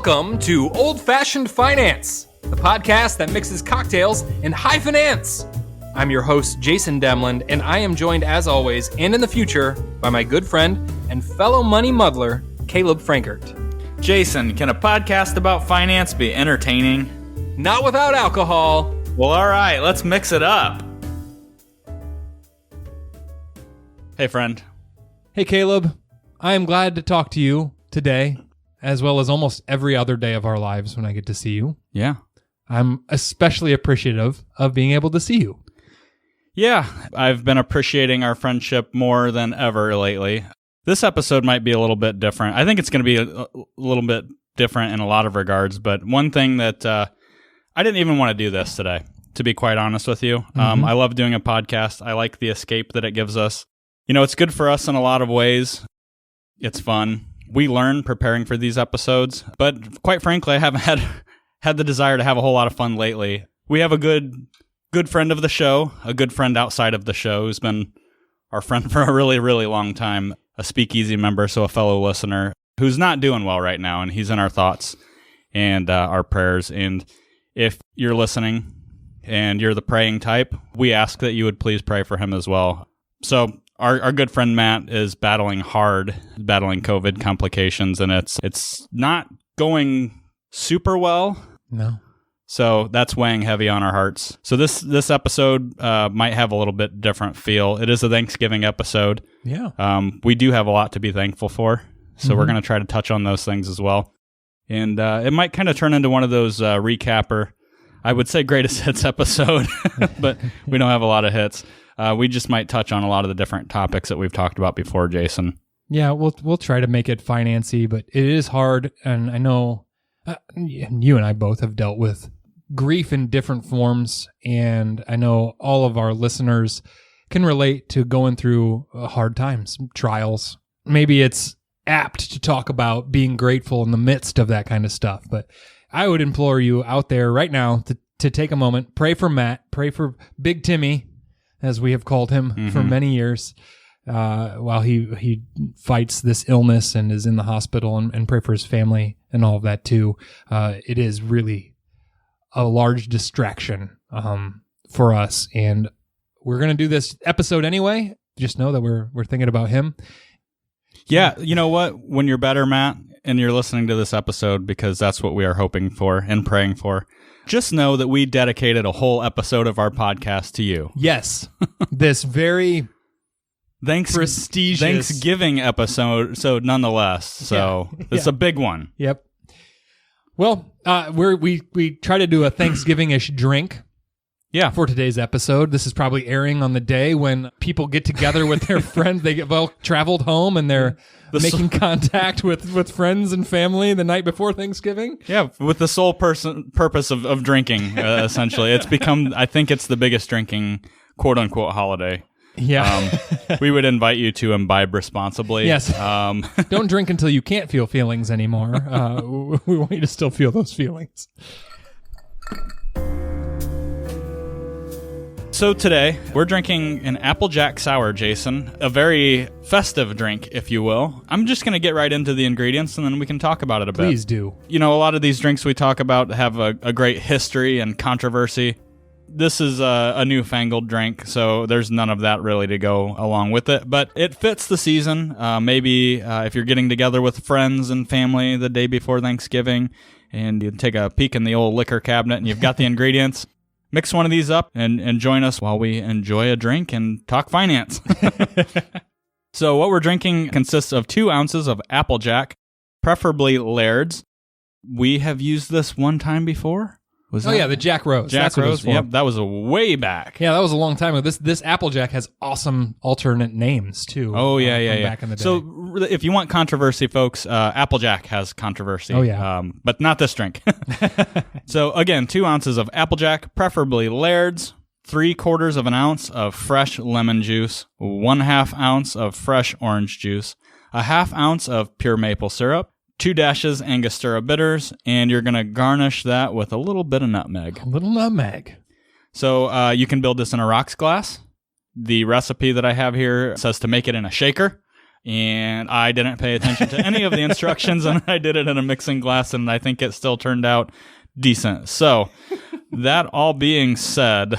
Welcome to Old Fashioned Finance, the podcast that mixes cocktails and high finance. I'm your host, Jason Demland, and I am joined, as always, and in the future, by my good friend and fellow money muddler, Caleb Frankert. Jason, can a podcast about finance be entertaining? Not without alcohol. Well, all right, let's mix it up. Hey, friend. Hey, Caleb. I am glad to talk to you today, as well as almost every other day of our lives when I get to see you. Yeah. I'm especially appreciative of being able to see you. Yeah, I've been appreciating our friendship more than ever lately. This episode might be a little bit different. I think it's going to be a little bit different in a lot of regards, but one thing that I didn't even want to do this today, to be quite honest with you. I love doing a podcast. I like the escape that it gives us. You know, it's good for us in a lot of ways. It's fun. We learn preparing for these episodes, but quite frankly, I haven't had the desire to have a whole lot of fun lately. We have a good friend of the show, a good friend outside of the show who's been our friend for a really, really long time, a Speakeasy member, so a fellow listener who's not doing well right now, and he's in our thoughts and our prayers. And if you're listening and you're the praying type, we ask that you would please pray for him as well. So our good friend Matt is battling COVID complications, and it's not going super well. No. So that's weighing heavy on our hearts. So this episode might have a little bit different feel. It is a Thanksgiving episode. Yeah. We do have a lot to be thankful for. So we're going to try to touch on those things as well. And it might kind of turn into one of those recapper, I would say greatest hits episode, but we don't have a lot of hits. We just might touch on a lot of the different topics that we've talked about before, Jason. Yeah, we'll try to make it financy, but it is hard. And I know you and I both have dealt with grief in different forms, and I know all of our listeners can relate to going through hard times, trials. Maybe it's apt to talk about being grateful in the midst of that kind of stuff, but I would implore you out there right now to take a moment, pray for Matt, pray for Big Timmy, as we have called him for many years, while he fights this illness and is in the hospital, and pray for his family and all of that too. It is really a large distraction for us, and we're going to do this episode anyway. Just know that we're thinking about him. Yeah, you know what? When you're better, Matt, and you're listening to this episode, because that's what we are hoping for and praying for, just know that we dedicated a whole episode of our podcast to you. Yes, this very prestigious Thanksgiving episode, so nonetheless. So it's a big one. Yep. Well, we try to do a Thanksgiving-ish drink. Yeah. For today's episode. This is probably airing on the day when people get together with their friends. They get traveled home and they're making contact with friends and family the night before Thanksgiving. Yeah, with the sole purpose of drinking, essentially. It's become, I think it's the biggest drinking, quote-unquote, holiday. Yeah. We would invite you to imbibe responsibly. Yes. Don't drink until you can't feel feelings anymore. We want you to still feel those feelings. So today, we're drinking an Applejack Sour, Jason. A very festive drink, if you will. I'm just going to get right into the ingredients, and then we can talk about it a bit. Please do. You know, a lot of these drinks we talk about have a great history and controversy. This is a newfangled drink, so there's none of that really to go along with it. But it fits the season. Maybe if you're getting together with friends and family the day before Thanksgiving, and you take a peek in the old liquor cabinet, and you've got the ingredients, mix one of these up and join us while we enjoy a drink and talk finance. So what we're drinking consists of 2 ounces of Applejack, preferably Laird's. We have used this one time before. The Jack Rose. Jack Rose. Yep, that was a way back. Yeah, that was a long time ago. This Applejack has awesome alternate names too. Oh yeah. Back in the day. So if you want controversy, folks, Applejack has controversy. Oh yeah. But not this drink. So again, 2 ounces of Applejack, preferably Laird's. 3/4 of an ounce of fresh lemon juice. 1/2 ounce of fresh orange juice. 1/2 ounce of pure maple syrup. 2 dashes Angostura bitters, and you're going to garnish that with a little bit of nutmeg. A little nutmeg. So you can build this in a rocks glass. The recipe that I have here says to make it in a shaker. and I didn't pay attention to any of the instructions, and I did it in a mixing glass, and I think it still turned out decent. So, that all being said...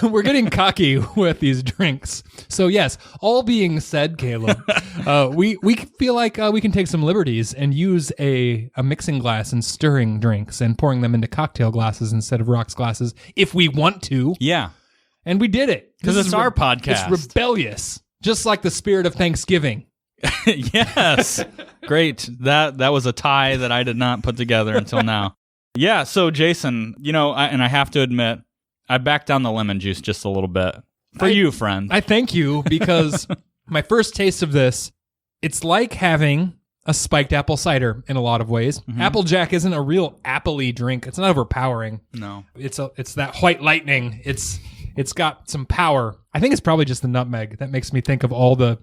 We're getting cocky with these drinks. So yes, all being said, Caleb, we feel like we can take some liberties and use a mixing glass and stirring drinks and pouring them into cocktail glasses instead of rocks glasses if we want to. Yeah. And we did it. Because it's our podcast. It's rebellious, just like the spirit of Thanksgiving. Yes. Great. That was a tie that I did not put together until now. Yeah, so Jason, I have to admit, I backed down the lemon juice just a little bit. For you, friend. I thank you, because my first taste of this, it's like having a spiked apple cider in a lot of ways. Mm-hmm. Applejack isn't a real apple-y drink. It's not overpowering. No. It's that white lightning. It's got some power. I think it's probably just the nutmeg that makes me think of all the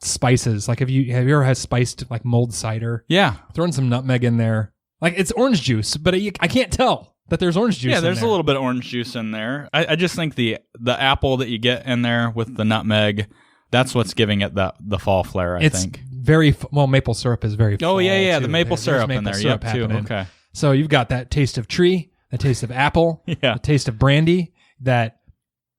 spices. Like, have you ever had spiced like mulled cider? Yeah. Throwing some nutmeg in there. Like, it's orange juice, but I can't tell that there's orange juice in there. Yeah, there's a little bit of orange juice in there. I just think the apple that you get in there with the nutmeg, that's what's giving it the fall flair, I think. Very, maple syrup is very fall. Oh, yeah, too. the maple syrup in there. Yep, too. Happening. Okay. So you've got that taste of tree, the taste of apple, the taste of brandy, that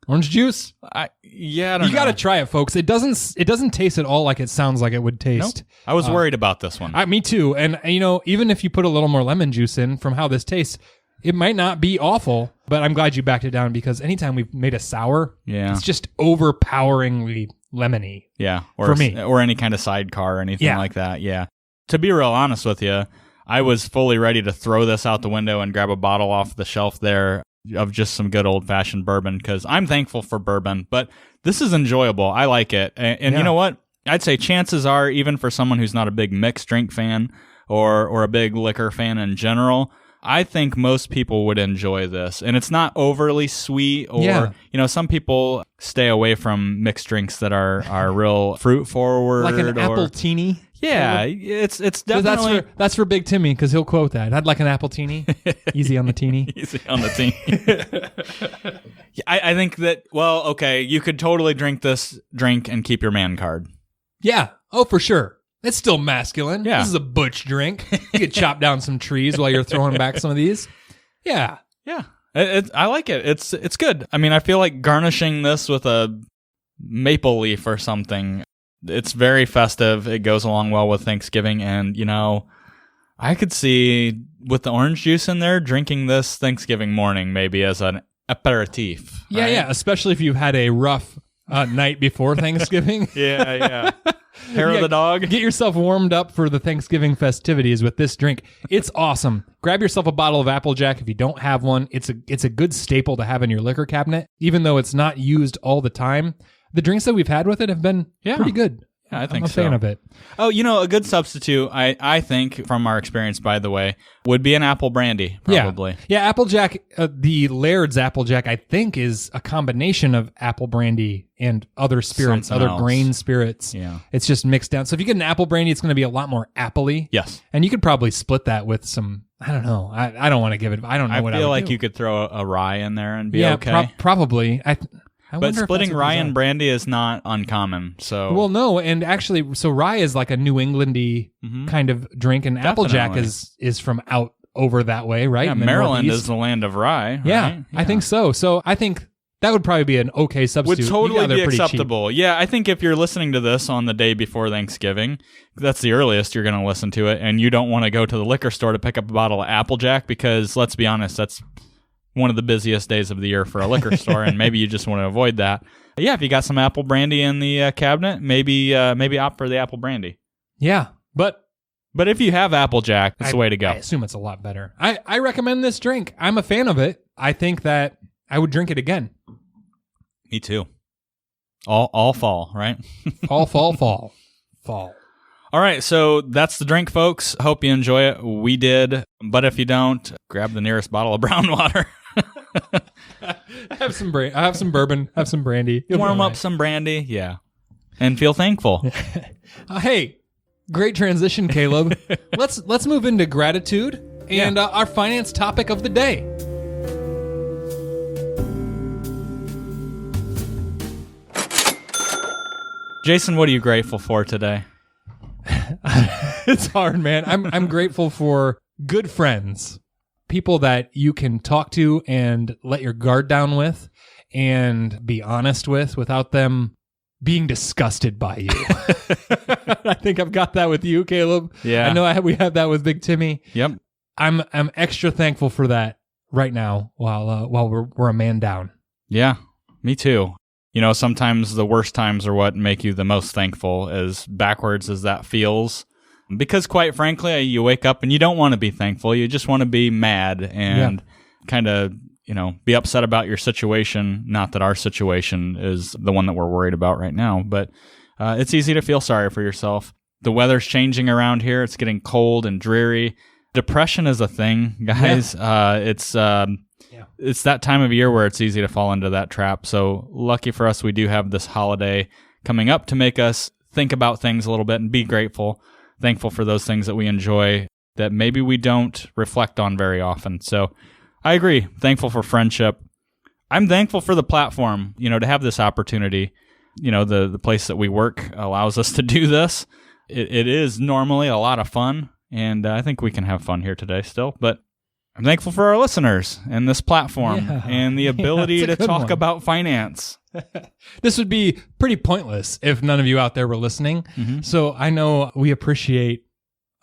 orange juice. I don't know. You got to try it, folks. It doesn't taste at all like it sounds like it would taste. Nope. I was worried about this one. Me too. And even if you put a little more lemon juice in, from how this tastes, it might not be awful, but I'm glad you backed it down, because anytime we've made a sour, it's just overpoweringly lemony. Yeah, for me. Or any kind of sidecar or anything like that. Yeah. To be real honest with you, I was fully ready to throw this out the window and grab a bottle off the shelf there of just some good old-fashioned bourbon, because I'm thankful for bourbon, but this is enjoyable. I like it. And you know what? I'd say chances are, even for someone who's not a big mixed drink fan or a big liquor fan in general, I think most people would enjoy this. And it's not overly sweet, or some people stay away from mixed drinks that are real fruit forward, like an appletini. Yeah, it's definitely that's for Big Timmy, because he'll quote that. I'd like an appletini. Easy on the teeny. Easy on the teeny. I think that, you could totally drink this drink and keep your man card. Yeah. Oh, for sure. It's still masculine. Yeah. This is a butch drink. You could chop down some trees while you're throwing back some of these. Yeah. Yeah. I like it. It's good. I mean, I feel like garnishing this with a maple leaf or something. It's very festive. It goes along well with Thanksgiving. And, I could see, with the orange juice in there, drinking this Thanksgiving morning maybe as an aperitif. Yeah, right? yeah. Especially if you've had a rough night before Thanksgiving. Yeah. Hair of the dog. Get yourself warmed up for the Thanksgiving festivities with this drink. It's awesome. Grab yourself a bottle of Applejack if you don't have one. It's a good staple to have in your liquor cabinet, even though it's not used all the time. The drinks that we've had with it have been pretty good. Yeah, I think I'm a fan of it. Oh, a good substitute, I think, from our experience, by the way, would be an apple brandy, probably. Yeah, Applejack, the Laird's Applejack, I think, is a combination of apple brandy and other spirits, Something other else. grain spirits. Yeah. It's just mixed down. So if you get an apple brandy, it's going to be a lot more apple-y. Yes. And you could probably split that with some, I don't know. I don't want to give it, I don't know what I would feel like do. You could throw a rye in there and be okay. Probably. But splitting rye and brandy is not uncommon. So well, no, and actually, so rye is like a New Englandy kind of drink, and Applejack is from out over that way, right? Yeah, Maryland is the land of rye. Yeah, right? I think so. So I think that would probably be an okay substitute. Would totally be acceptable. Yeah, I think if you're listening to this on the day before Thanksgiving, that's the earliest you're going to listen to it, and you don't want to go to the liquor store to pick up a bottle of Applejack because, let's be honest, that's one of the busiest days of the year for a liquor store, and maybe you just want to avoid that. But yeah, if you got some apple brandy in the cabinet, maybe opt for the apple brandy. Yeah, but if you have Applejack, it's the way to go. I assume it's a lot better. I recommend this drink. I'm a fan of it. I think that I would drink it again. Me too. All fall, right? fall. All right, so that's the drink, folks. Hope you enjoy it. We did, but if you don't, grab the nearest bottle of brown water. Have some bourbon, have some brandy. Warm up some brandy, yeah. And feel thankful. Hey, great transition, Caleb. Let's move into gratitude and our finance topic of the day. Jason, what are you grateful for today? It's hard, man. I'm grateful for good friends, people that you can talk to and let your guard down with and be honest with without them being disgusted by you. I think I've got that with you, Caleb. Yeah. I know we have that with Big Timmy. Yep. I'm extra thankful for that right now while we're a man down. Yeah, me too. You know, sometimes the worst times are what make you the most thankful, as backwards as that feels. Because quite frankly, you wake up and you don't want to be thankful. You just want to be mad and kind of, be upset about your situation. Not that our situation is the one that we're worried about right now, but it's easy to feel sorry for yourself. The weather's changing around here. It's getting cold and dreary. Depression is a thing, guys. Yeah. It's that time of year where it's easy to fall into that trap. So lucky for us, we do have this holiday coming up to make us think about things a little bit and be grateful, thankful for those things that we enjoy that maybe we don't reflect on very often. So I agree. Thankful for friendship. I'm thankful for the platform, to have this opportunity. The place that we work allows us to do this. It is normally a lot of fun, and I think we can have fun here today still, but I'm thankful for our listeners and this platform and the ability to talk about finance. This would be pretty pointless if none of you out there were listening. Mm-hmm. So I know we appreciate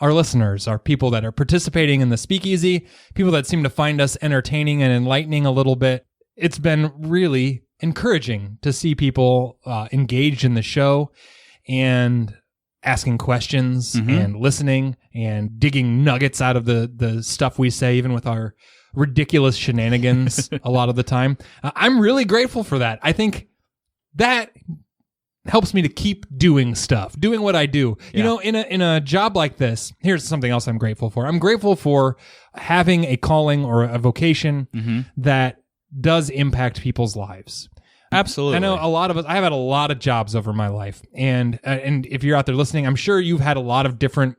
our listeners, our people that are participating in the speakeasy, people that seem to find us entertaining and enlightening a little bit. It's been really encouraging to see people engaged in the show and asking questions and listening and digging nuggets out of the stuff we say, even with our ridiculous shenanigans a lot of the time. I'm really grateful for that. I think that helps me to keep doing what I do. Yeah. In a job like this, here's something else I'm grateful for. I'm grateful for having a calling or a vocation that does impact people's lives. Absolutely. I know a lot of us, I've had a lot of jobs over my life. And if you're out there listening, I'm sure you've had a lot of different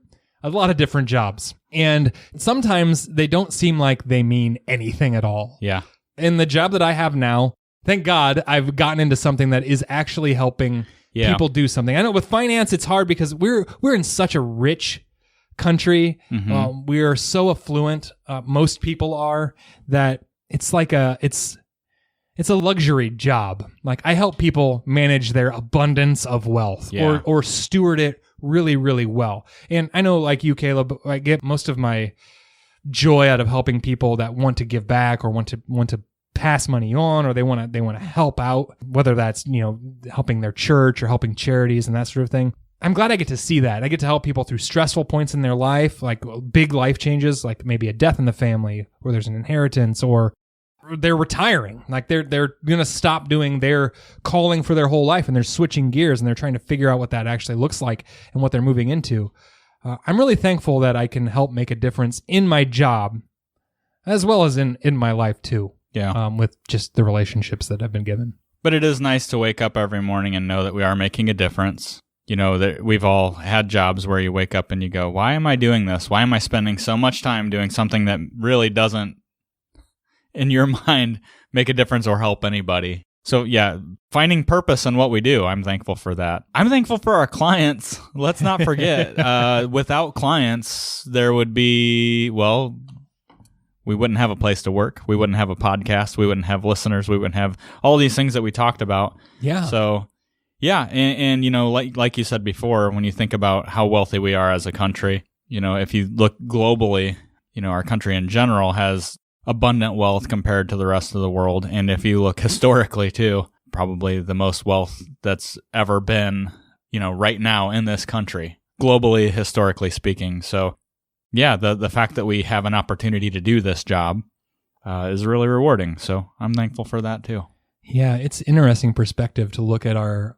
jobs. And sometimes they don't seem like they mean anything at all. Yeah. In the job that I have now, thank God I've gotten into something that is actually helping people do something. I know with finance, it's hard because we're in such a rich country. We are so affluent. Most people are, that it's like it's a luxury job. Like, I help people manage their abundance of wealth or steward it really, really well. And I know, like you, Caleb, I get most of my joy out of helping people that want to give back or want to pass money on, or they want to help out, whether that's, helping their church or helping charities and that sort of thing. I'm glad I get to see that. I get to help people through stressful points in their life, like big life changes, like maybe a death in the family, or there's an inheritance, or they're retiring. Like they're going to stop doing their calling for their whole life, and they're switching gears, and they're trying to figure out what that actually looks like and what they're moving into. I'm really thankful that I can help make a difference in my job as well as in my life too. Yeah. With just the relationships that I've been given. But it is nice to wake up every morning and know that we are making a difference. That we've all had jobs where you wake up and you go, why am I doing this? Why am I spending so much time doing something that really doesn't, in your mind, make a difference or help anybody? So yeah, finding purpose in what we do, I'm thankful for that. I'm thankful for our clients. Let's not forget, without clients, there would be, we wouldn't have a place to work. We wouldn't have a podcast. We wouldn't have listeners. We wouldn't have all these things that we talked about. Yeah. So yeah, and like you said before, when you think about how wealthy we are as a country, if you look globally, our country in general has abundant wealth compared to the rest of the world. And if you look historically too, probably the most wealth that's ever been, right now in this country, globally, historically speaking. So yeah, the fact that we have an opportunity to do this job is really rewarding. So I'm thankful for that too. Yeah, it's interesting perspective to look at our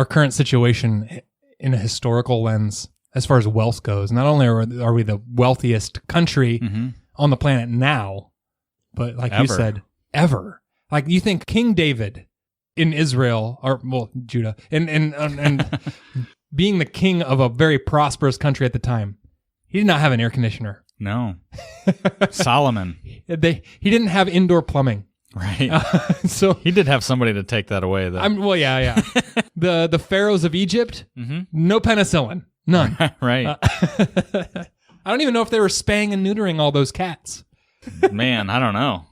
current situation in a historical lens as far as wealth goes. Not only are we the wealthiest country on the planet now, but like you said, ever. Like, you think King David in Israel, Judah, and being the king of a very prosperous country at the time, he did not have an air conditioner. No. Solomon. He didn't have indoor plumbing. Right. So he did have somebody to take that away, though. Yeah. the pharaohs of Egypt, Mm-hmm. no penicillin, none. Right. I don't even know if they were spaying and neutering all those cats. Man, I don't know.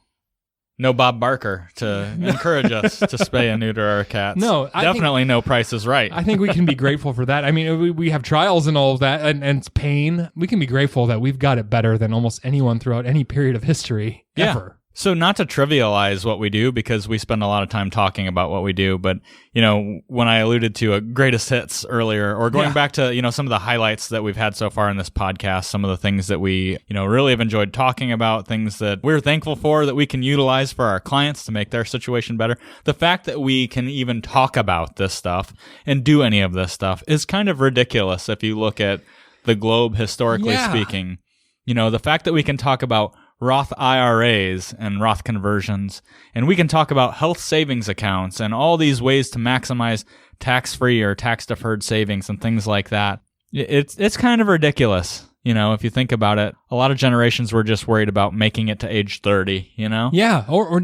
No Bob Barker to encourage us to spay and neuter our cats. No, definitely no Price is Right. I think we can be grateful for that. I mean, we have trials and all of that, and pain. We can be grateful that we've got it better than almost anyone throughout any period of history ever. So not to trivialize what we do, because we spend a lot of time talking about what we do, but, when I alluded to a greatest hits earlier, or going back to, some of the highlights that we've had so far in this podcast, some of the things that we, really have enjoyed talking about, things that we're thankful for that we can utilize for our clients to make their situation better. The fact that we can even talk about this stuff and do any of this stuff is kind of ridiculous if you look at the globe historically speaking. The fact that we can talk about Roth IRAs and Roth conversions, and we can talk about health savings accounts and all these ways to maximize tax-free or tax-deferred savings and things like that. It's kind of ridiculous, if you think about it. A lot of generations were just worried about making it to age 30, Yeah, or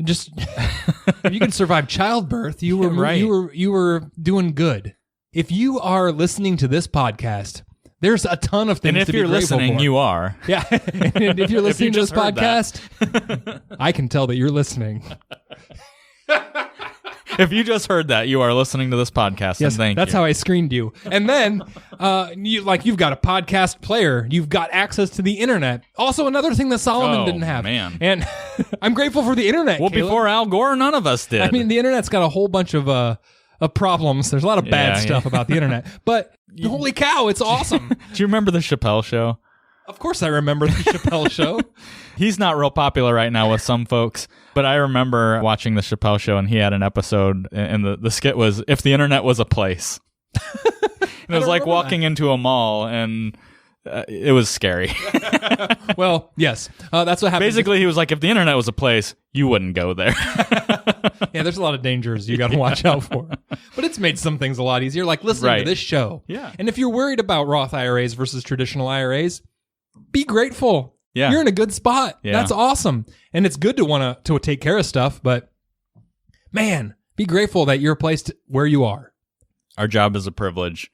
just if you can survive childbirth, you were right. you were doing good. If you are listening to this podcast, there's a ton of things and if to be you're grateful listening, for. you are. Yeah, and if you're listening to this just heard that. podcast, I can tell that you're listening. If you just heard that, you are listening to this podcast. Yes, and thank that's you. how I screened you. And then, you've got a podcast player. You've got access to the internet. Also, another thing that Solomon didn't have. Man. And I'm grateful for the internet. Well, Caleb. before Al Gore, none of us did. I mean, the internet's got a whole bunch of problems. There's a lot of bad stuff about the internet. But holy cow, it's awesome. Do you remember the Chappelle Show? Of course I remember the Chappelle Show. He's not real popular right now with some folks, but I remember watching the Chappelle Show, and he had an episode, and the skit was, if the internet was a place. And it was like walking into a mall, and it was scary. Well, yes. That's what happened. Basically, he was like, if the internet was a place, you wouldn't go there. Yeah, there's a lot of dangers you got to watch out for. But it's made some things a lot easier, like listening to this show. Yeah. And if you're worried about Roth IRAs versus traditional IRAs, be grateful. Yeah. You're in a good spot. Yeah. That's awesome. And it's good to want to take care of stuff, but man, be grateful that you're placed where you are. Our job is a privilege,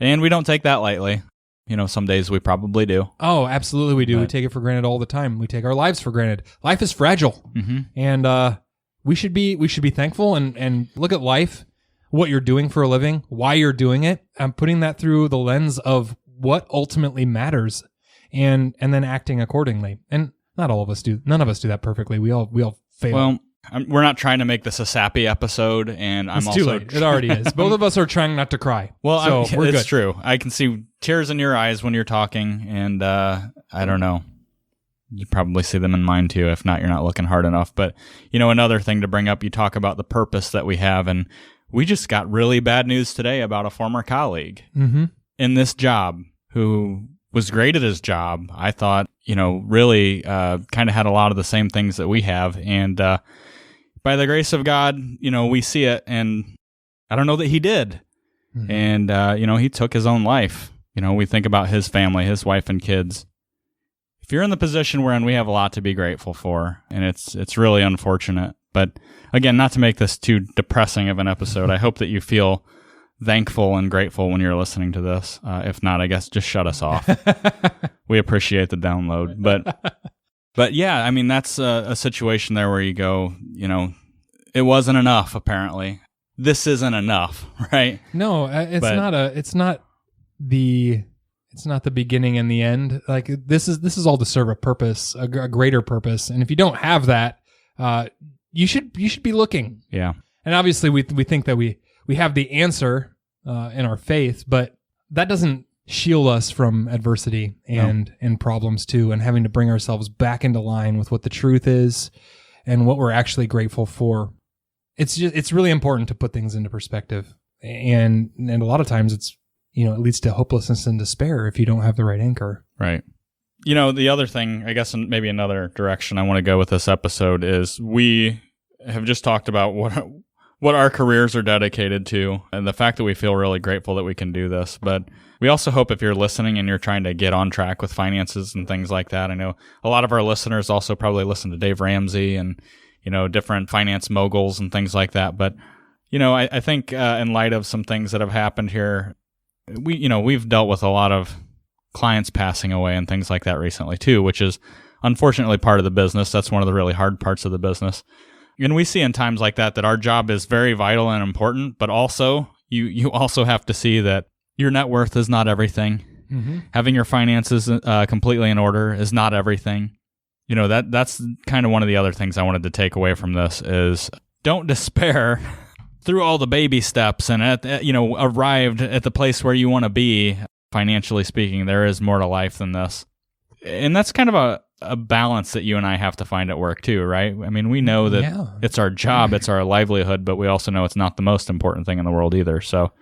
and we don't take that lightly. Some days we probably do. Oh, absolutely we do. But We take it for granted all the time. We take our lives for granted. Life is fragile. Mm-hmm. And we should be thankful and look at life, what you're doing for a living, why you're doing it. I'm putting that through the lens of what ultimately matters, and then acting accordingly. And not all of us do. None of us do that perfectly. We all fail. Well, we're not trying to make this a sappy episode, and it's too late. It already is. Both of us are trying not to cry. Well, so we're it's good. true. I can see tears in your eyes when you're talking, and I don't know. You probably see them in mine too. If not, you're not looking hard enough. But, another thing to bring up, you talk about the purpose that we have, and we just got really bad news today about a former colleague in this job who was great at his job. I thought, really kind of had a lot of the same things that we have. And by the grace of God, we see it, and I don't know that he did. Mm-hmm. And, he took his own life. We think about his family, his wife and kids. If you're in the position we're in, we have a lot to be grateful for, and it's really unfortunate. But again, not to make this too depressing of an episode, I hope that you feel thankful and grateful when you're listening to this. If not, I guess just shut us off. We appreciate the download. But yeah, I mean, that's a situation there where you go, it wasn't enough, apparently. This isn't enough, right? No, it's not the beginning and the end. Like this is all to serve a purpose, a greater purpose. And if you don't have that, you should be looking. Yeah. And obviously we think that we have the answer in our faith, but that doesn't shield us from adversity and problems too, and having to bring ourselves back into line with what the truth is and what we're actually grateful for. It's really important to put things into perspective. And a lot of times it's, it leads to hopelessness and despair if you don't have the right anchor. Right. The other thing, I guess maybe another direction I want to go with this episode is we have just talked about what our careers are dedicated to, and the fact that we feel really grateful that we can do this. But we also hope if you're listening and you're trying to get on track with finances and things like that, I know a lot of our listeners also probably listen to Dave Ramsey and, different finance moguls and things like that. But I think in light of some things that have happened here, we've dealt with a lot of clients passing away and things like that recently too, which is unfortunately part of the business. That's one of the really hard parts of the business. And we see in times like that our job is very vital and important, but also you also have to see that your net worth is not everything. Mm-hmm. Having your finances completely in order is not everything. That's kind of one of the other things I wanted to take away from this is don't despair through all the baby steps and arrived at the place where you want to be, financially speaking. There is more to life than this. And that's kind of a balance that you and I have to find at work too, right? I mean, we know that it's our job, it's our livelihood, but we also know it's not the most important thing in the world either. So,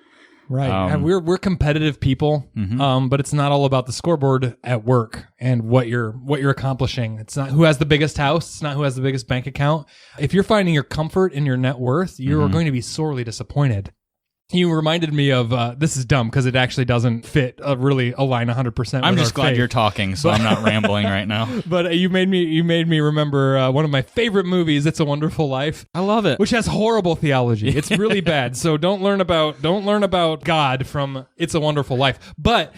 right. And we're competitive people, but it's not all about the scoreboard at work and what you're accomplishing. It's not who has the biggest house. It's not who has the biggest bank account. If you're finding your comfort in your net worth, you are going to be sorely disappointed. You reminded me of, this is dumb because it actually doesn't fit, really align 100%. I'm just glad you're talking, so I'm not rambling right now. But you made me remember one of my favorite movies, It's a Wonderful Life. I love it. Which has horrible theology. It's really bad. So don't learn about God from It's a Wonderful Life. But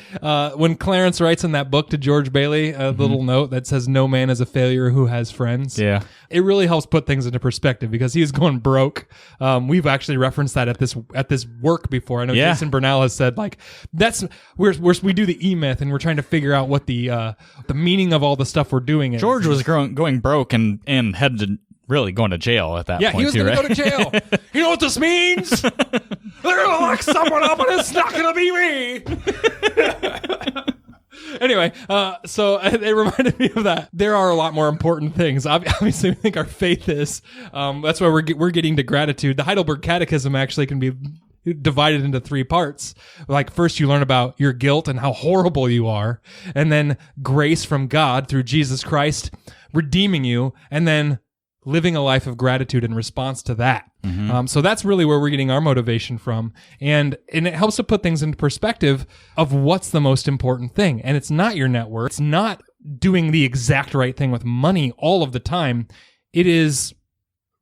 when Clarence writes in that book to George Bailey, a little note that says, "No man is a failure who has friends." Yeah. It really helps put things into perspective because he was going broke. We've actually referenced that at this work before. I know Jason Bernal has said that's where we do the E-Myth and we're trying to figure out what the meaning of all the stuff we're doing is. George was going broke and headed to really going to jail at that point. Yeah, he was going to go to jail. You know what this means? They're going to lock someone up and it's not going to be me. Anyway, so it reminded me of that. There are a lot more important things. Obviously, we think our faith is. That's why we're getting to gratitude. The Heidelberg Catechism actually can be divided into 3 parts. Like first you learn about your guilt and how horrible you are, and then grace from God through Jesus Christ redeeming you, and then living a life of gratitude in response to that. So that's really where we're getting our motivation from. And it helps to put things into perspective of what's the most important thing. And it's not your net worth. It's not doing the exact right thing with money all of the time. It is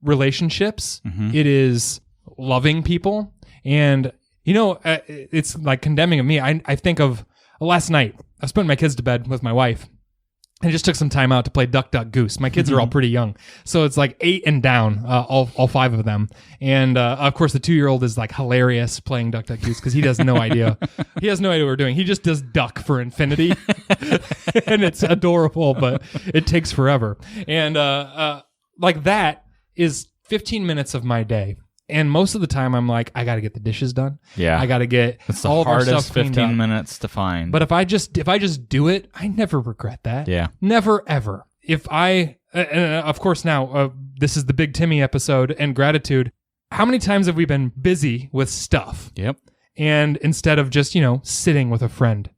relationships. It is loving people. And, it's like condemning of me. I think of last night. I was putting my kids to bed with my wife. I just took some time out to play Duck, Duck, Goose. My kids are all pretty young. So it's like 8 and down, all 5 of them. And, of course, the 2-year-old is like hilarious playing Duck, Duck, Goose because he has no idea. He has no idea what we're doing. He just does duck for infinity. And it's adorable, but it takes forever. And that is 15 minutes of my day. And most of the time, I'm like, I got to get the dishes done. Yeah, I got to get it's the all of our hardest stuff 15 minutes to find. But if I just do it, I never regret that. Yeah, never ever. If I, of course, now this is the Big Timmy episode and gratitude. How many times have we been busy with stuff? Yep. And instead of just sitting with a friend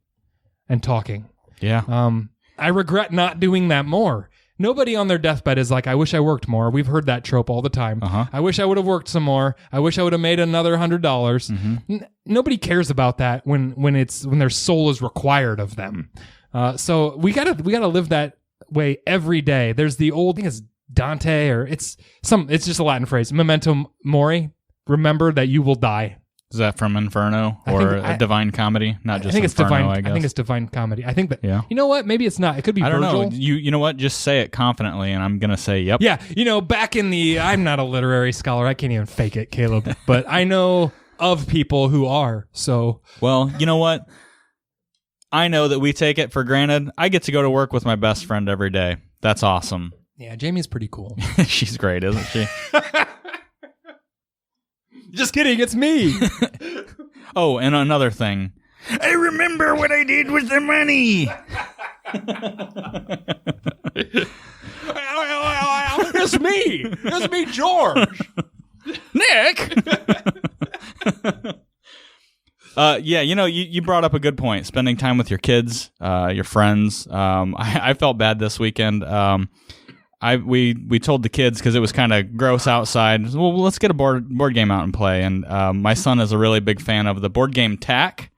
and talking. Yeah. I regret not doing that more. Nobody on their deathbed is like, I wish I worked more. We've heard that trope all the time. I wish I would have worked some more. I wish I would have made another $100. Nobody cares about that when their soul is required of them. So we gotta live that way every day. There's the old, I think it's Dante, or it's just a Latin phrase, memento mori. Remember that you will die. Is that from Inferno or a Divine Comedy? Not just Inferno, I guess. I think it's Divine Comedy. I think that, yeah. You know what? Maybe it's not. It could be Virgil. I don't know. You know what? Just say it confidently, and I'm going to say yep. Yeah. Back in I'm not a literary scholar. I can't even fake it, Caleb. But I know of people who are, so. Well, you know what? I know that we take it for granted. I get to go to work with my best friend every day. That's awesome. Yeah, Jamie's pretty cool. She's great, isn't she? Just kidding, it's me. Oh, and another thing. I remember what I did with the money. It's me. It's me, George. Nick. Yeah, you brought up a good point. Spending time with your kids, your friends. I felt bad this weekend. We told the kids because it was kind of gross outside. Well, let's get a board game out and play. And my son is a really big fan of the board game Tack.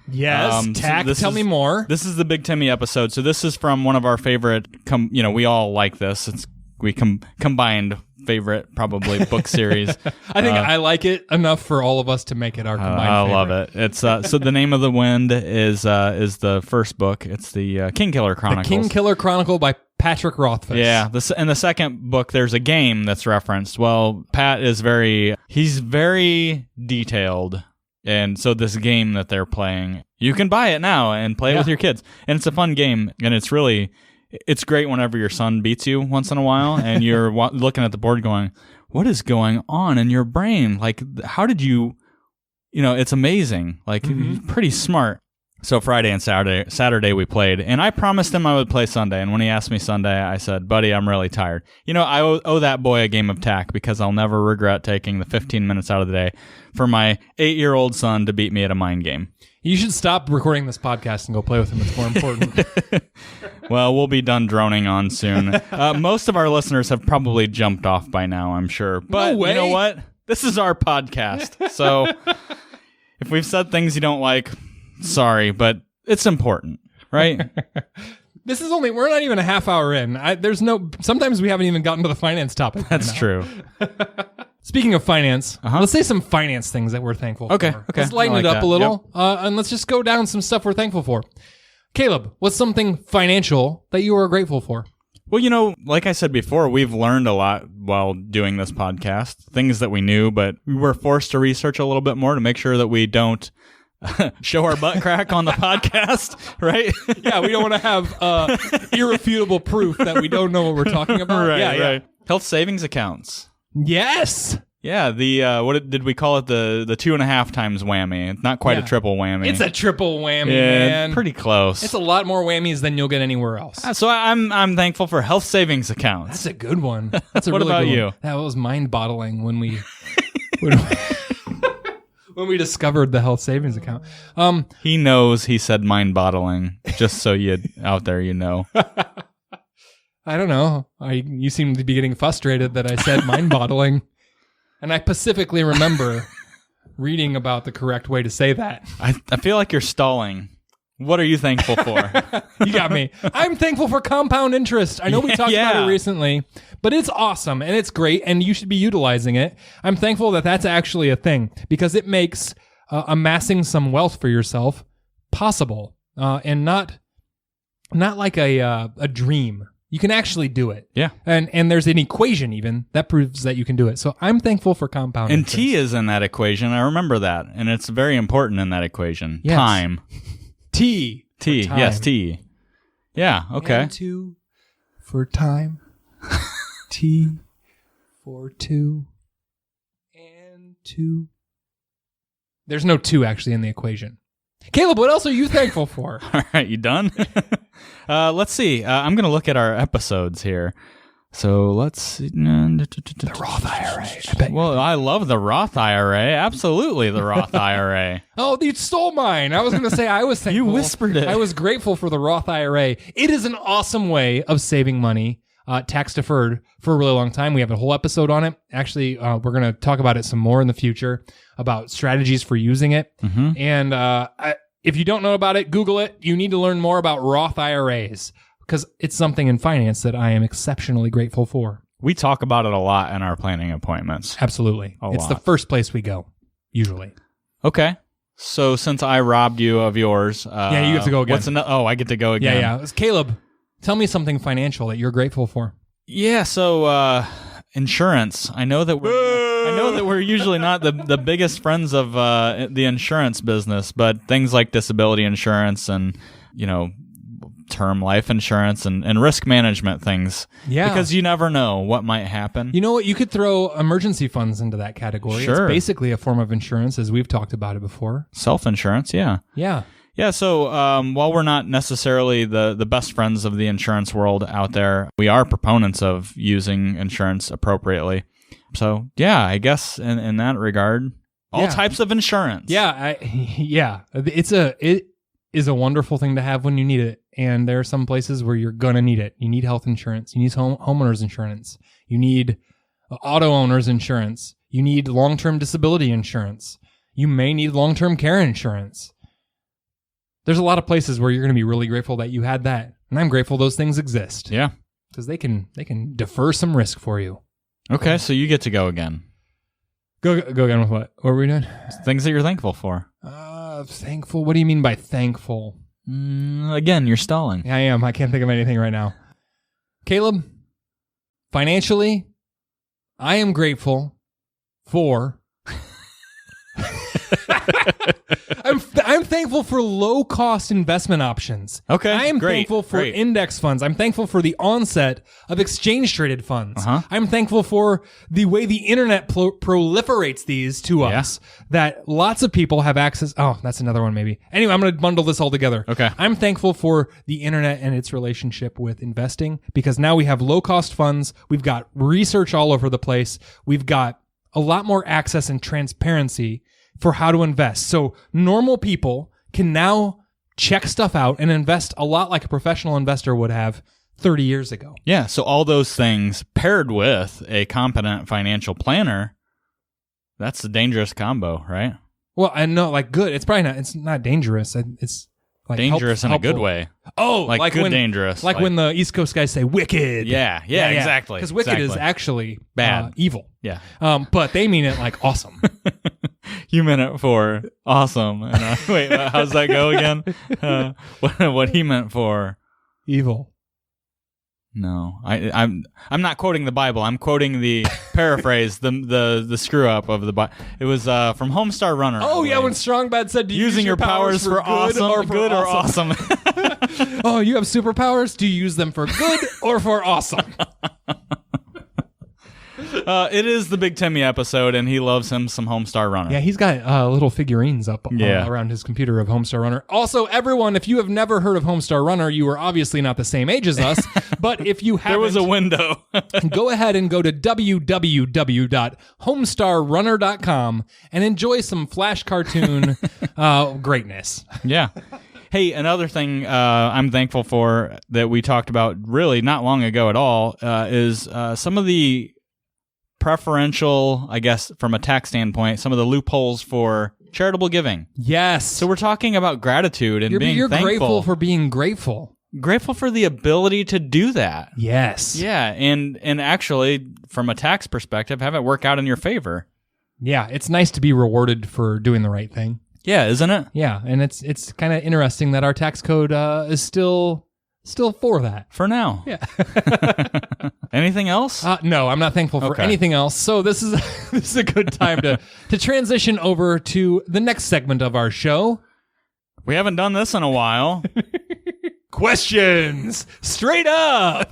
Yes, Tack. So tell me more. This is the Big Timmy episode. So this is from one of our favorite. We all like this. We combined favorite, probably, book series. I think I like it enough for all of us to make it our combined I favorite. love it. It's so The Name of the Wind is the first book. It's the Kingkiller Chronicles. The Kingkiller Chronicle by Patrick Rothfuss. Yeah. In the second book, there's a game that's referenced. Well, Pat is he's very detailed. And so this game that they're playing, you can buy it now and play it with your kids. And it's a fun game. And it's great whenever your son beats you once in a while and you're looking at the board going, what is going on in your brain? Like, how did you, it's amazing. Like, pretty smart. So Friday and Saturday we played, and I promised him I would play Sunday. And when he asked me Sunday, I said, buddy, I'm really tired. I owe that boy a game of tack because I'll never regret taking the 15 minutes out of the day for my 8-year-old son to beat me at a mind game. You should stop recording this podcast and go play with him. It's more important. Well, we'll be done droning on soon. Most of our listeners have probably jumped off by now, I'm sure. But No way. You know what? This is our podcast. So if we've said things you don't like, sorry, but it's important, right? We're not even a half hour in. Sometimes we haven't even gotten to the finance topic. That's true. Speaking of finance, let's say some finance things that we're thankful for. Okay. Let's lighten it up a little, and let's just go down some stuff we're thankful for. Caleb, what's something financial that you are grateful for? Well, like I said before, we've learned a lot while doing this podcast, things that we knew, but we were forced to research a little bit more to make sure that we don't show our butt crack on the podcast, right? Yeah, we don't want to have irrefutable proof that we don't know what we're talking about. Right. Health savings accounts. Yes. Yeah, did we call it? The 2.5 times whammy. It's not quite a triple whammy. It's a triple whammy, man. Pretty close. It's a lot more whammies than you'll get anywhere else. So I'm thankful for health savings accounts. That's a good one. That's a What really about good one. you? That was mind-boggling when we when we discovered the health savings account. He knows he said mind-boggling, just so you out there you know. I don't know. You seem to be getting frustrated that I said mind-boggling. And I specifically remember reading about the correct way to say that. I feel like you're stalling. What are you thankful for? You got me. I'm thankful for compound interest. I know we talked about it recently, but it's awesome and it's great and you should be utilizing it. I'm thankful that that's actually a thing because it makes amassing some wealth for yourself possible and not like a dream. You can actually do it. Yeah. And there's an equation even that proves that you can do it. So I'm thankful for compound interest. And T is in that equation. I remember that. And it's very important in that equation. Yes. Time. T. Yes, T. Yeah, okay. And 2 for time. T for 2. And 2. There's no 2 actually in the equation. Caleb, what else are you thankful for? All right, you done? Let's see. I'm going to look at our episodes here. So let's see. The Roth IRA. I bet. Well, I love the Roth IRA. Absolutely, the Roth IRA. Oh, you stole mine. I was going to say I was thankful. You whispered it. I was grateful for the Roth IRA. It is an awesome way of saving money, tax deferred for a really long time. We have a whole episode on it. Actually, we're going to talk about it some more in the future about strategies for using it. Mm-hmm. And if you don't know about it, Google it. You need to learn more about Roth IRAs because it's something in finance that I am exceptionally grateful for. We talk about it a lot in our planning appointments. Absolutely. It's the first place we go, usually. Okay. So since I robbed you of yours... you have to go again. I get to go again. Yeah. Caleb, tell me something financial that you're grateful for. Yeah, so insurance. I know that we're usually not the biggest friends of the insurance business, but things like disability insurance and, term life insurance and risk management things. Yeah. Because you never know what might happen. You know what? You could throw emergency funds into that category. Sure. It's basically a form of insurance, as we've talked about it before. Self-insurance, yeah. Yeah. Yeah, so while we're not necessarily the best friends of the insurance world out there, we are proponents of using insurance appropriately. So, yeah, I guess in that regard, all types of insurance. Yeah, it is a wonderful thing to have when you need it. And there are some places where you're going to need it. You need health insurance. You need homeowners insurance. You need auto owners insurance. You need long-term disability insurance. You may need long-term care insurance. There's a lot of places where you're going to be really grateful that you had that. And I'm grateful those things exist. Yeah. Because they can defer some risk for you. Okay, so you get to go again. Go again with what? What were we doing? Things that you're thankful for. Thankful? What do you mean by thankful? Again, you're stalling. I am. I can't think of anything right now. Caleb, financially, I am grateful for... I'm thankful for low-cost investment options. Okay, I am great, thankful for great. index funds. I'm thankful for the onset of exchange-traded funds. I'm thankful for the way the internet proliferates these to us, that lots of people have access. Oh, that's another one maybe. Anyway, I'm going to bundle this all together. Okay. I'm thankful for the internet and its relationship with investing, because now we have low-cost funds. We've got research all over the place. We've got a lot more access and transparency for how to invest. So normal people can now check stuff out and invest a lot like a professional investor would have 30 years ago. Yeah, so all those things paired with a competent financial planner, that's a dangerous combo, right? Well, I know, like, good. It's probably not, it's not dangerous. It's like dangerous in a good helpful. way. Oh, like good when, dangerous. Like when the East Coast guys say wicked. Yeah, exactly. Because wicked is actually bad. Evil. Yeah. But they mean it like awesome. You meant it for awesome. And, wait, how's that go again? What he meant for evil. No, I'm not quoting the Bible. I'm quoting the paraphrase, the screw up of the Bible. It was from Homestar Runner. Oh yeah, when Strongbad said, "Do you using your powers for awesome, good or awesome?" Oh, you have superpowers. Do you use them for good or for awesome? It is the Big Timmy episode, and he loves him some Homestar Runner. Yeah, he's got little figurines up around his computer of Homestar Runner. Also, everyone, if you have never heard of Homestar Runner, you are obviously not the same age as us. But if you haven't, there was a window. Go ahead and go to www.homestarrunner.com and enjoy some Flash cartoon greatness. Yeah. Hey, another thing I'm thankful for that we talked about really not long ago at all is some of the preferential, I guess, from a tax standpoint, some of the loopholes for charitable giving. Yes. So we're talking about gratitude and being thankful. You're grateful for being grateful. Grateful for the ability to do that. Yes. Yeah, and actually, from a tax perspective, have it work out in your favor. Yeah, it's nice to be rewarded for doing the right thing. Yeah, isn't it? Yeah, and it's kind of interesting that our tax code is still for that. For now. Yeah. Anything else? No, I'm not thankful for anything else. So this is a good time to transition over to the next segment of our show. We haven't done this in a while. Questions straight up.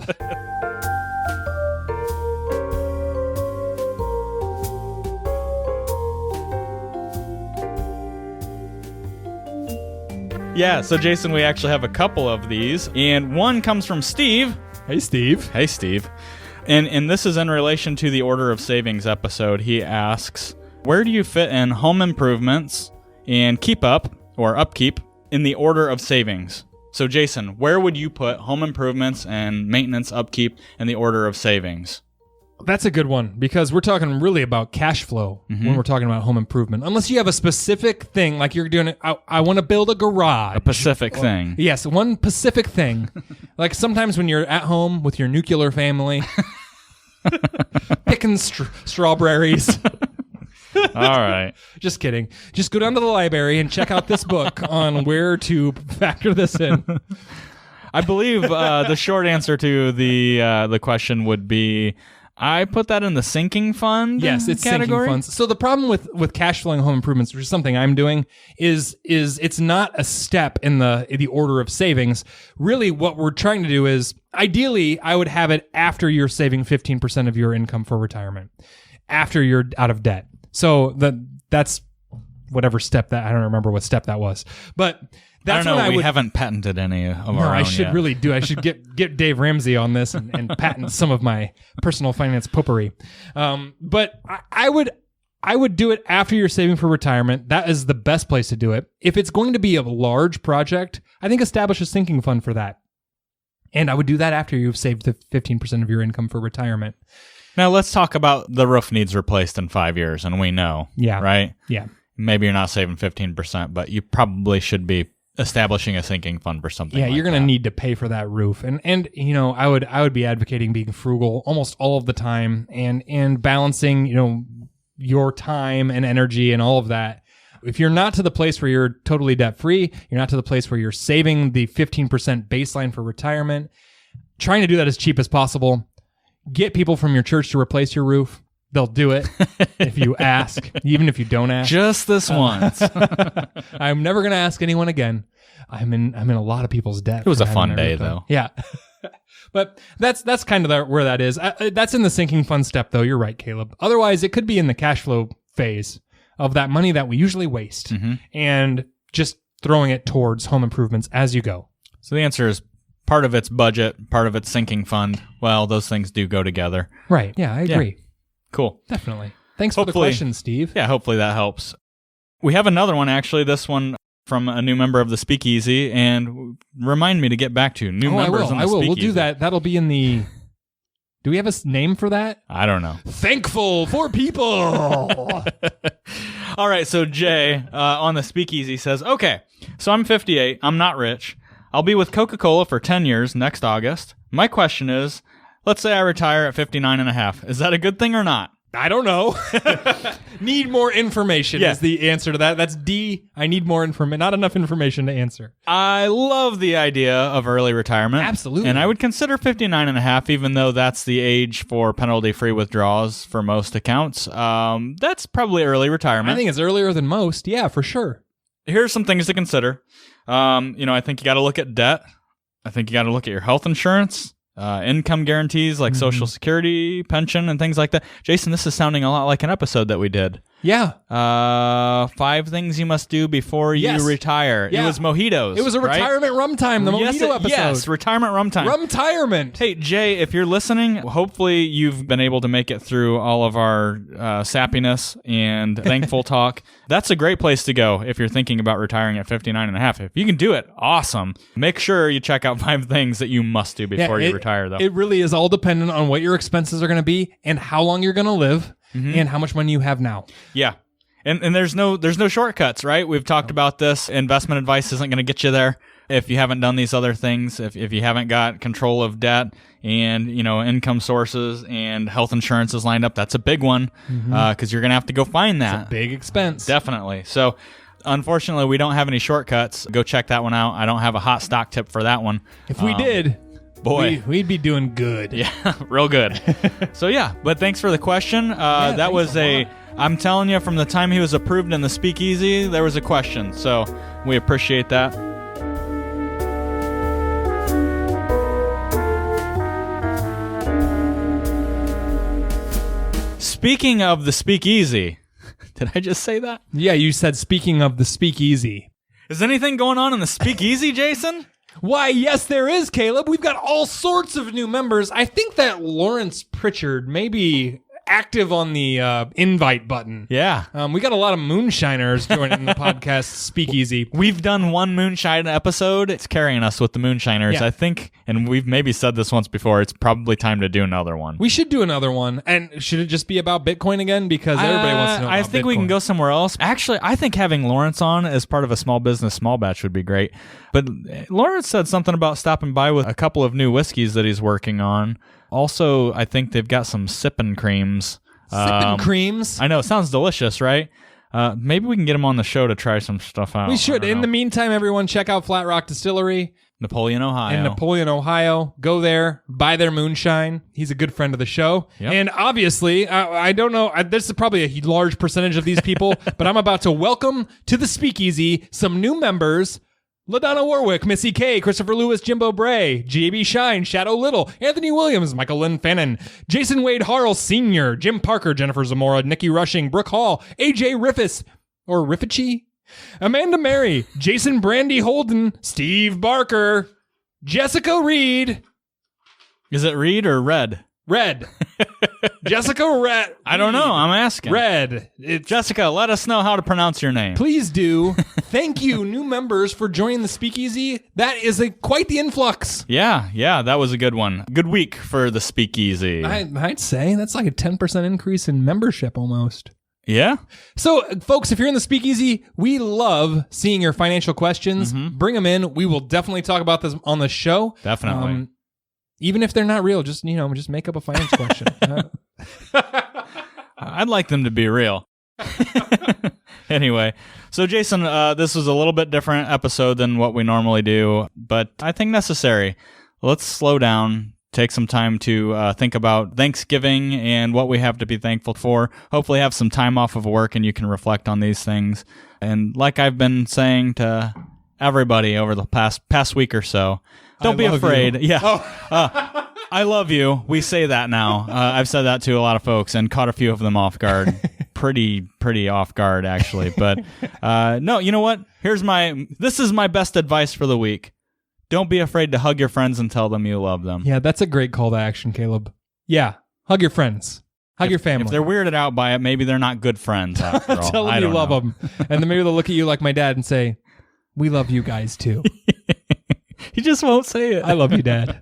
Yeah, so Jason, we actually have a couple of these, and one comes from Steve. Hey, Steve. Hey, Steve. And this is in relation to the Order of Savings episode. He asks, where do you fit in home improvements and keep up, or upkeep, in the order of savings? So, Jason, where would you put home improvements and maintenance upkeep in the order of savings? That's a good one, because we're talking really about cash flow when we're talking about home improvement. Unless you have a specific thing, like you're doing, I want to build a garage. A specific thing. Yes, one specific thing. Like sometimes when you're at home with your nuclear family, picking strawberries. All right. Just kidding. Just go down to the library and check out this book on where to factor this in. I believe the short answer to the question would be, I put that in the sinking fund. Yes, it's category. Sinking funds. So the problem with cash flowing home improvements, which is something I'm doing, is it's not a step in the order of savings. Really, what we're trying to do is, ideally, I would have it after you're saving 15% of your income for retirement, after you're out of debt. So that's whatever step that, I don't remember what step that was, but. That's I don't know. We haven't patented any of our own I should yet. really do. I should get Dave Ramsey on this and patent some of my personal finance potpourri. But I would do it after you're saving for retirement. That is the best place to do it. If it's going to be a large project, I think establish a sinking fund for that. And I would do that after you've saved the 15% of your income for retirement. Now let's talk about the roof needs replaced in 5 years, and we know. Yeah. Right? Yeah. Maybe you're not saving 15%, but you probably should be establishing a sinking fund for something. Yeah, like you're going to that. need to pay for that roof. And I would be advocating being frugal almost all of the time and balancing, your time and energy and all of that. If you're not to the place where you're totally debt free, you're not to the place where you're saving the 15% baseline for retirement, trying to do that as cheap as possible. Get people from your church to replace your roof. They'll do it if you ask, even if you don't ask. Just this once. I'm never going to ask anyone again. I'm in a lot of people's debt. It was for a having fun their day, roof done. though. Yeah. But that's kind of where that is. That's in the sinking fund step, though. You're right, Caleb. Otherwise, it could be in the cash flow phase of that money that we usually waste and just throwing it towards home improvements as you go. So the answer is part of it's budget, part of it's sinking fund. Well, those things do go together. Right. Yeah, I agree. Cool. Definitely. Thanks for the Hopefully- question, Steve. Yeah, hopefully that helps. We have another one, actually. This one from a new member of the Speakeasy, and remind me to get back to new members in the I will. We'll Speakeasy. do that. That'll be in the... Do we have a name for that? I don't know. Thankful for people. All right, so Jay on the Speakeasy says, okay, so I'm 58. I'm not rich. I'll be with Coca-Cola for 10 years next August. My question is, let's say I retire at 59 and a half. Is that a good thing or not? I don't know. Need more information Yeah. is the answer to that. That's D. I need more information. Not enough information to answer. I love the idea of early retirement. Absolutely. And I would consider 59 and a half, even though that's the age for penalty-free withdrawals for most accounts. That's probably early retirement. I think it's earlier than most. Yeah, for sure. Here's some things to consider. I think you got to look at debt. I think you got to look at your health insurance, income guarantees like Social Security, pension, and things like that. Jason, this is sounding a lot like an episode that we did. Yeah. 5 things you must do before Yes. you retire. Yeah. It was mojitos. It was a right? retirement rum time, the mojito episode. Yes, retirement rum time. Rum-tirement. Hey, Jay, if you're listening, hopefully you've been able to make it through all of our sappiness and thankful talk. That's a great place to go if you're thinking about retiring at 59 and a half. If you can do it, awesome. Make sure you check out 5 things that you must do before you retire, though. It really is all dependent on what your expenses are going to be and how long you're going to live and how much money you have now. Yeah. And there's no shortcuts, right? We've talked about this. Investment advice isn't going to get you there if you haven't done these other things, if you haven't got control of debt and, income sources and health insurance is lined up. That's a big one because you're going to have to go find that. It's a big expense. Definitely. So, unfortunately, we don't have any shortcuts. Go check that one out. I don't have a hot stock tip for that one. If we did, boy, we'd be doing good. yeah, real good. So, yeah, but thanks for the question. That was I'm telling you, from the time he was approved in the Speakeasy, there was a question. So, we appreciate that. Speaking of the Speakeasy, did I just say that? Yeah, you said speaking of the Speakeasy. Is anything going on in the Speakeasy, Jason? Why, yes, there is, Caleb. We've got all sorts of new members. I think that Lawrence Pritchard may be active on the invite button. Yeah. We got a lot of moonshiners joining the podcast Speakeasy. We've done one moonshine episode. It's carrying us with the moonshiners, Yeah. I think. And we've maybe said this once before. It's probably time to do another one. We should do another one. And should it just be about Bitcoin again? Because everybody wants to know about I think we can Bitcoin. go somewhere else. Actually, I think having Lawrence on as part of a small business small batch would be great. But Lawrence said something about stopping by with a couple of new whiskeys that he's working on. Also, I think they've got some sippin' creams. Sipping creams. I know, it sounds delicious, right? Maybe we can get him on the show to try some stuff out. We should. I don't In know. the meantime, everyone check out Flat Rock Distillery Napoleon, Ohio. in Napoleon, Ohio. Go there, buy their moonshine. He's a good friend of the show. Yep. And obviously, I don't know, this is probably a large percentage of these people, but I'm about to welcome to the Speakeasy some new members. LaDonna Warwick, Missy K, Christopher Lewis, Jimbo Bray, J.B. Shine, Shadow Little, Anthony Williams, Michael Lynn Fannin, Jason Wade Harrell Sr., Jim Parker, Jennifer Zamora, Nikki Rushing, Brooke Hall, A.J. Riffis, or Riffici, Amanda Mary, Jason Brandy Holden, Steve Barker, Jessica Reed. Is it Reed or Red? Red. Jessica Red. I don't know. I'm asking. Red. Jessica, let us know how to pronounce your name. Please do. Thank you, new members, for joining the Speakeasy. That is quite the influx. Yeah, that was a good one. Good week for the Speakeasy. I'd say that's like a 10% increase in membership almost. Yeah. So, folks, if you're in the Speakeasy, we love seeing your financial questions. Bring them in. We will definitely talk about this on the show. Definitely. Even if they're not real, just make up a finance question. I'd like them to be real. Anyway, so Jason, this was a little bit different episode than what we normally do, but I think necessary. Let's slow down. Take some time to think about Thanksgiving and what we have to be thankful for. Hopefully have some time off of work and you can reflect on these things. And like I've been saying to everybody over the past week or so, don't be afraid. You. Yeah. Oh. I love you. We say that now. I've said that to a lot of folks and caught a few of them off guard. Pretty off guard, actually. But no, you know what? This is my best advice for the week. Don't be afraid to hug your friends and tell them you love them. Yeah, that's a great call to action, Caleb. Yeah, hug your friends. Hug your family. If they're weirded out by it, maybe they're not good friends after all. Tell them you love them. And then maybe they'll look at you like my dad and say, we love you guys too. He just won't say it. I love you, Dad.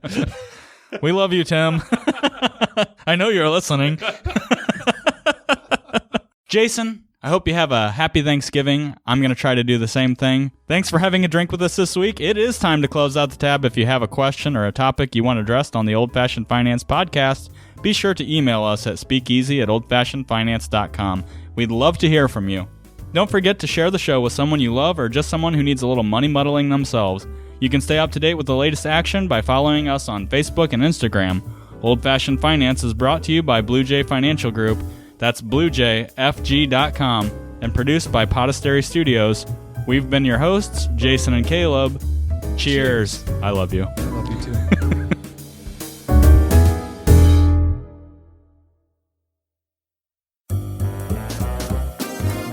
We love you, Tim. I know you're listening. Jason, I hope you have a happy Thanksgiving. I'm going to try to do the same thing. Thanks for having a drink with us this week. It is time to close out the tab. If you have a question or a topic you want addressed on the Old Fashioned Finance podcast, be sure to email us at speakeasy@oldfashionedfinance.com. We'd love to hear from you. Don't forget to share the show with someone you love or just someone who needs a little money muddling themselves. You can stay up to date with the latest action by following us on Facebook and Instagram. Old Fashioned Finance is brought to you by Blue Jay Financial Group. That's bluejayfg.com and produced by Podastery Studios. We've been your hosts, Jason and Caleb. Cheers. I love you. I love you too.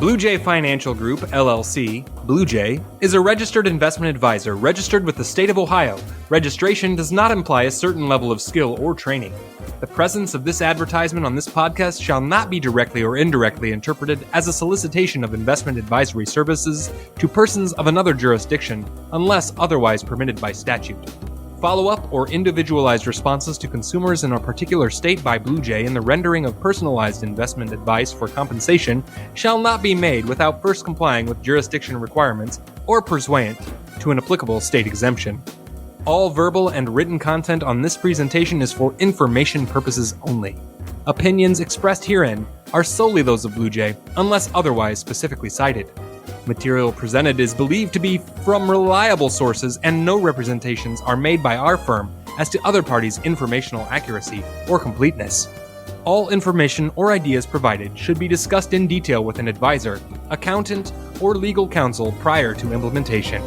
Blue Jay Financial Group, LLC, Blue Jay, is a registered investment advisor registered with the state of Ohio. Registration does not imply a certain level of skill or training. The presence of this advertisement on this podcast shall not be directly or indirectly interpreted as a solicitation of investment advisory services to persons of another jurisdiction unless otherwise permitted by statute. Follow-up or individualized responses to consumers in a particular state by Blue Jay in the rendering of personalized investment advice for compensation shall not be made without first complying with jurisdiction requirements or pursuant to an applicable state exemption. All verbal and written content on this presentation is for information purposes only. Opinions expressed herein are solely those of Blue Jay, unless otherwise specifically cited. Material presented is believed to be from reliable sources, and no representations are made by our firm as to other parties' informational accuracy or completeness. All information or ideas provided should be discussed in detail with an advisor, accountant, or legal counsel prior to implementation.